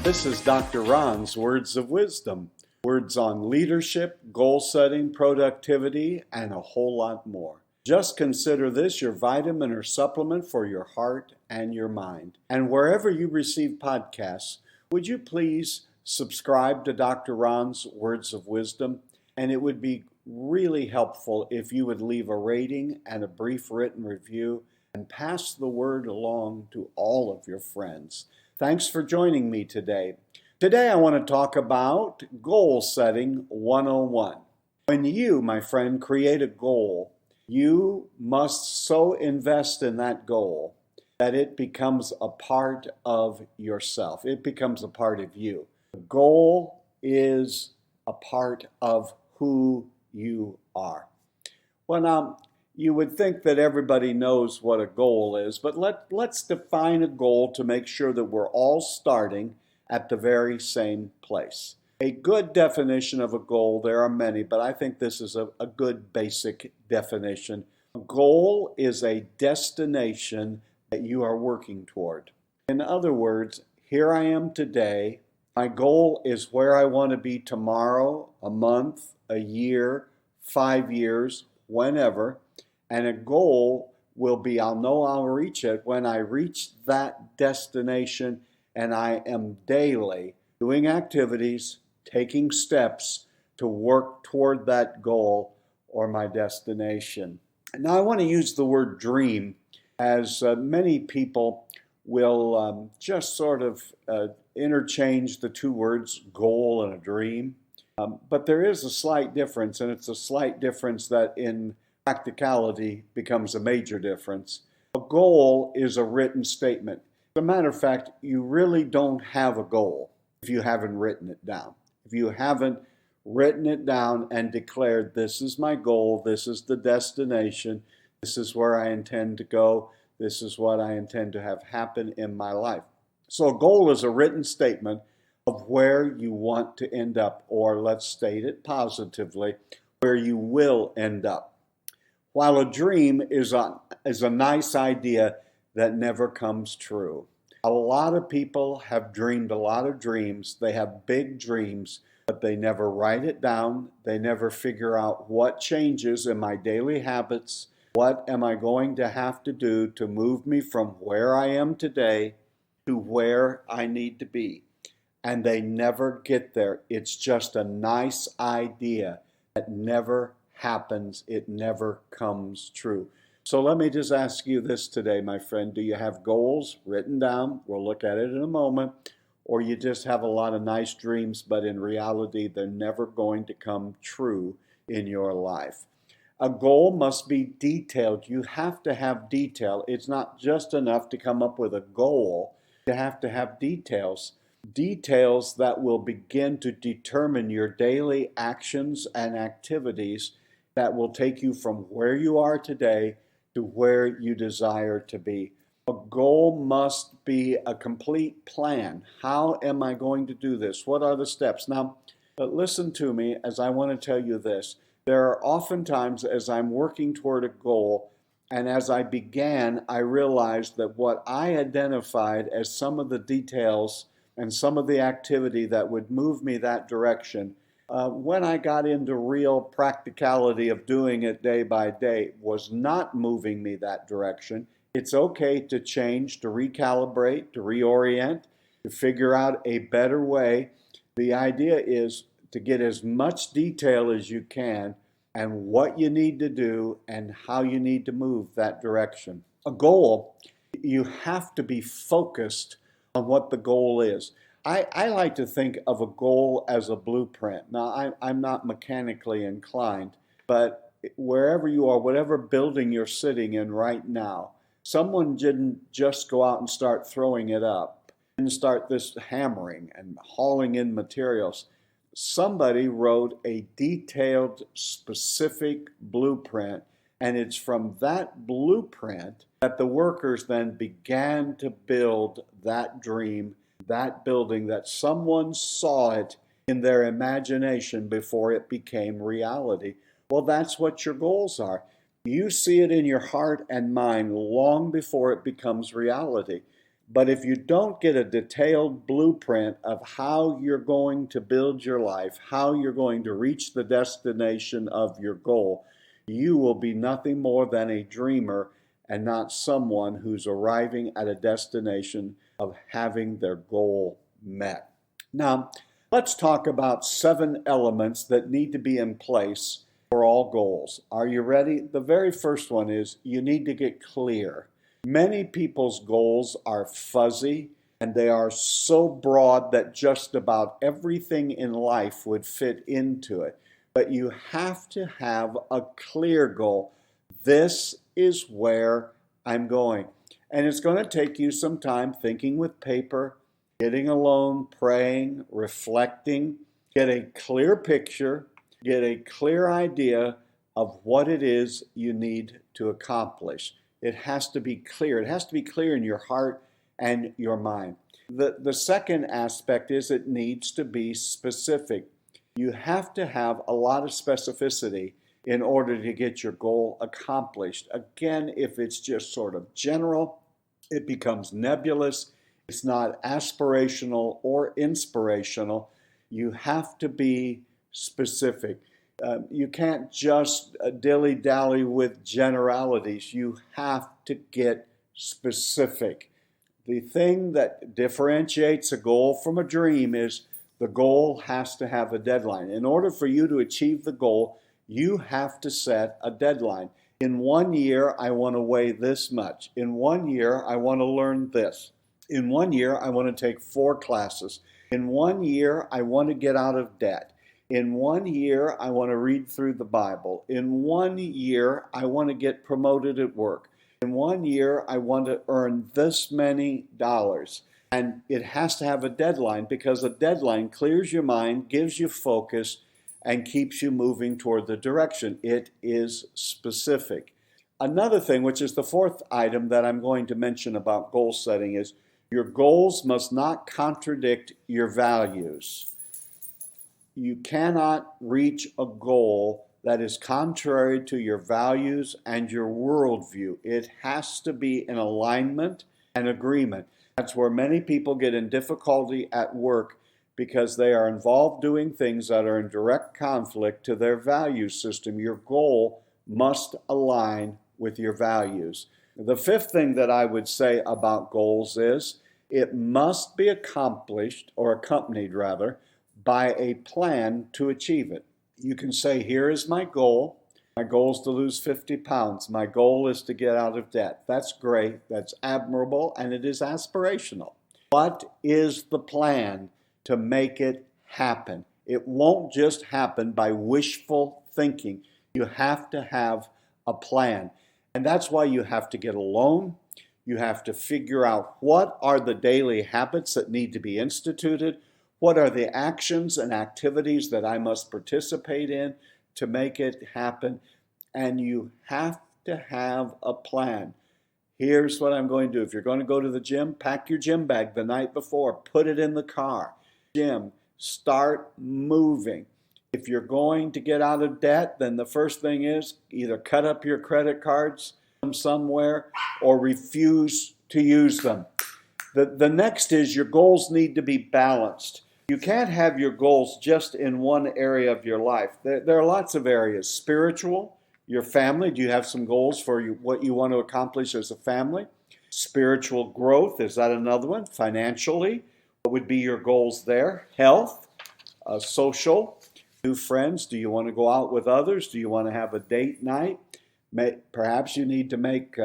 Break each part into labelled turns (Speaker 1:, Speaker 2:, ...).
Speaker 1: This is Dr. Ron's Words of Wisdom. Words on leadership, goal setting, productivity, and a whole lot more. Just consider this your vitamin or supplement for your heart and your mind. And wherever you receive podcasts, would you please subscribe to Dr. Ron's Words of Wisdom? And it would be really helpful if you would leave a rating and a brief written review and pass the word along to all of your friends. Thanks for joining me today. Today I want to talk about Goal Setting 101. When you, my friend, create a goal, you must so invest in that goal that it becomes a part of yourself. It becomes a part of you. The goal is a part of who you are. Well, now, you would think that everybody knows what a goal is, but let's define a goal to make sure that we're all starting at the very same place. A good definition of a goal, there are many, but I think this is a good basic definition. A goal is a destination that you are working toward. In other words, here I am today. My goal is where I want to be tomorrow, a month, a year, 5 years, whenever. And a goal will be, I'll know I'll reach it when I reach that destination, and I am daily doing activities, taking steps to work toward that goal or my destination. Now I want to use the word dream, as many people will just sort of interchange the two words goal and a dream. But there is a slight difference, and it's a slight difference that in practicality becomes a major difference. A goal is a written statement. As a matter of fact, you really don't have a goal if you haven't written it down. If you haven't written it down and declared, this is my goal, this is the destination, this is where I intend to go, this is what I intend to have happen in my life. So a goal is a written statement of where you want to end up, or let's state it positively, where you will end up. While a dream is a nice idea that never comes true. A lot of people have dreamed a lot of dreams. They have big dreams, but they never write it down. They never figure out what changes in my daily habits. What am I going to have to do to move me from where I am today to where I need to be? And they never get there. It's just a nice idea that never happens. It never comes true. So let me just ask you this today, my friend. Do you have goals written down? We'll look at it in a moment. Or you just have a lot of nice dreams, but in reality, they're never going to come true in your life. A goal must be detailed. You have to have detail. It's not just enough to come up with a goal. You have to have details. Details that will begin to determine your daily actions and activities that will take you from where you are today to where you desire to be. A goal must be a complete plan. How am I going to do this? What are the steps? Now, listen to me as I want to tell you this. There are oftentimes, as I'm working toward a goal, and as I began, I realized that what I identified as some of the details and some of the activity that would move me that direction, when I got into real practicality of doing it day by day, was not moving me that direction. It's okay to change, to recalibrate, to reorient, to figure out a better way. The idea is to get as much detail as you can and what you need to do and how you need to move that direction. A goal, you have to be focused on what the goal is. I like to think of a goal as a blueprint. Now, I'm not mechanically inclined, but wherever you are, whatever building you're sitting in right now, someone didn't just go out and start throwing it up and start this hammering and hauling in materials. Somebody wrote a detailed, specific blueprint, and it's from that blueprint that the workers then began to build that dream, that building, that someone saw it in their imagination before it became reality. Well, that's what your goals are. You see it in your heart and mind long before it becomes reality. But if you don't get a detailed blueprint of how you're going to build your life, how you're going to reach the destination of your goal, you will be nothing more than a dreamer and not someone who's arriving at a destination of having their goal met. Now, let's talk about 7 elements that need to be in place for all goals. Are you ready? The very first one is you need to get clear. Many people's goals are fuzzy and they are so broad that just about everything in life would fit into it. But you have to have a clear goal. This is where I'm going. And it's going to take you some time thinking with paper, getting alone, praying, reflecting, get a clear picture, get a clear idea of what it is you need to accomplish. It has to be clear. It has to be clear in your heart and your mind. The second aspect is it needs to be specific. You have to have a lot of specificity in order to get your goal accomplished. Again, if it's just sort of general, it becomes nebulous. It's not aspirational or inspirational. You have to be specific. You can't just dilly-dally with generalities. You have to get specific. The thing that differentiates a goal from a dream is the goal has to have a deadline. In order for you to achieve the goal, you have to set a deadline. In 1 year, I want to weigh this much. In 1 year, I want to learn this. In 1 year, I want to take 4 classes. In 1 year, I want to get out of debt. In 1 year, I want to read through the Bible. In 1 year, I want to get promoted at work. In 1 year, I want to earn this many dollars. And it has to have a deadline because a deadline clears your mind, gives you focus, and keeps you moving toward the direction. It is specific. Another thing, which is the 4th item that I'm going to mention about goal setting, is your goals must not contradict your values. You cannot reach a goal that is contrary to your values and your worldview. It has to be in alignment and agreement. That's where many people get in difficulty at work because they are involved doing things that are in direct conflict to their value system. Your goal must align with your values. The 5th thing that I would say about goals is it must be accomplished, or accompanied rather, by a plan to achieve it. You can say, here is my goal. My goal is to lose 50 pounds. My goal is to get out of debt. That's great. That's admirable, and it is aspirational. What is the plan to make it happen? It won't just happen by wishful thinking. You have to have a plan. And that's why you have to get alone. You have to figure out what are the daily habits that need to be instituted. What are the actions and activities that I must participate in to make it happen? And you have to have a plan. Here's what I'm going to do. If you're going to go to the gym, pack your gym bag the night before. Put it in the car. Gym, start moving. If you're going to get out of debt, then the first thing is either cut up your credit cards somewhere or refuse to use them. The next is your goals need to be balanced. You can't have your goals just in one area of your life. There are lots of areas. Spiritual, your family. Do you have some goals for what you want to accomplish as a family? Spiritual growth, is that another one? Financially, what would be your goals there? Health, social, new friends. Do you want to go out with others? Do you want to have a date night? Perhaps you need to make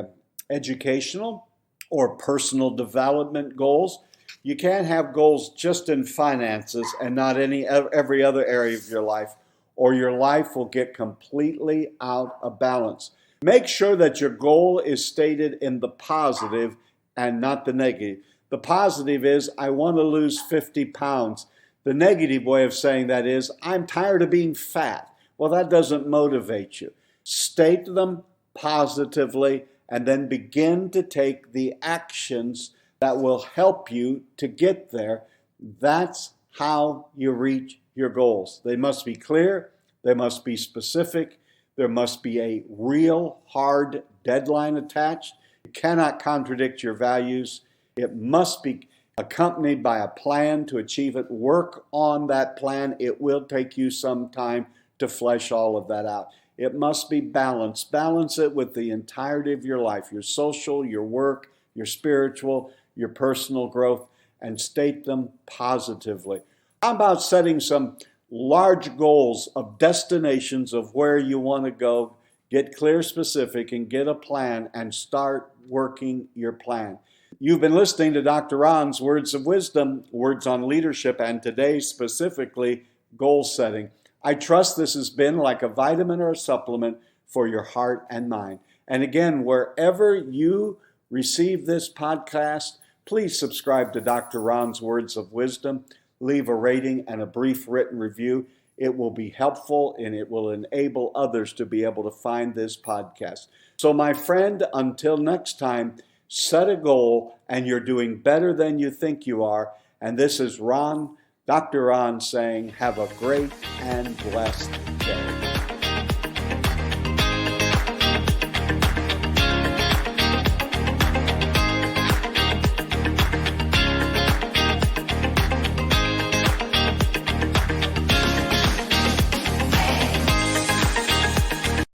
Speaker 1: educational or personal development goals. You can't have goals just in finances and not every other area of your life, or your life will get completely out of balance. Make sure that your goal is stated in the positive and not the negative. The positive is, I want to lose 50 pounds. The negative way of saying that is, I'm tired of being fat. Well, that doesn't motivate you. State them positively and then begin to take the actions that will help you to get there. That's how you reach your goals. They must be clear. They must be specific. There must be a real hard deadline attached. You cannot contradict your values. It must be accompanied by a plan to achieve it. Work on that plan. It will take you some time to flesh all of that out. It must be balanced. Balance it with the entirety of your life, your social, your work, your spiritual, your personal growth, and state them positively. How about setting some large goals of destinations of where you want to go? Get clear, specific, and get a plan and start working your plan. You've been listening to Dr. Ron's Words of Wisdom, Words on Leadership, and today specifically goal setting. I trust this has been like a vitamin or a supplement for your heart and mind. And again, wherever you receive this podcast, please subscribe to Dr. Ron's Words of Wisdom. Leave a rating and a brief written review. It will be helpful and it will enable others to be able to find this podcast. So my friend, until next time, set a goal and you're doing better than you think you are. And this is Ron, Dr. Ron saying, have a great and blessed day.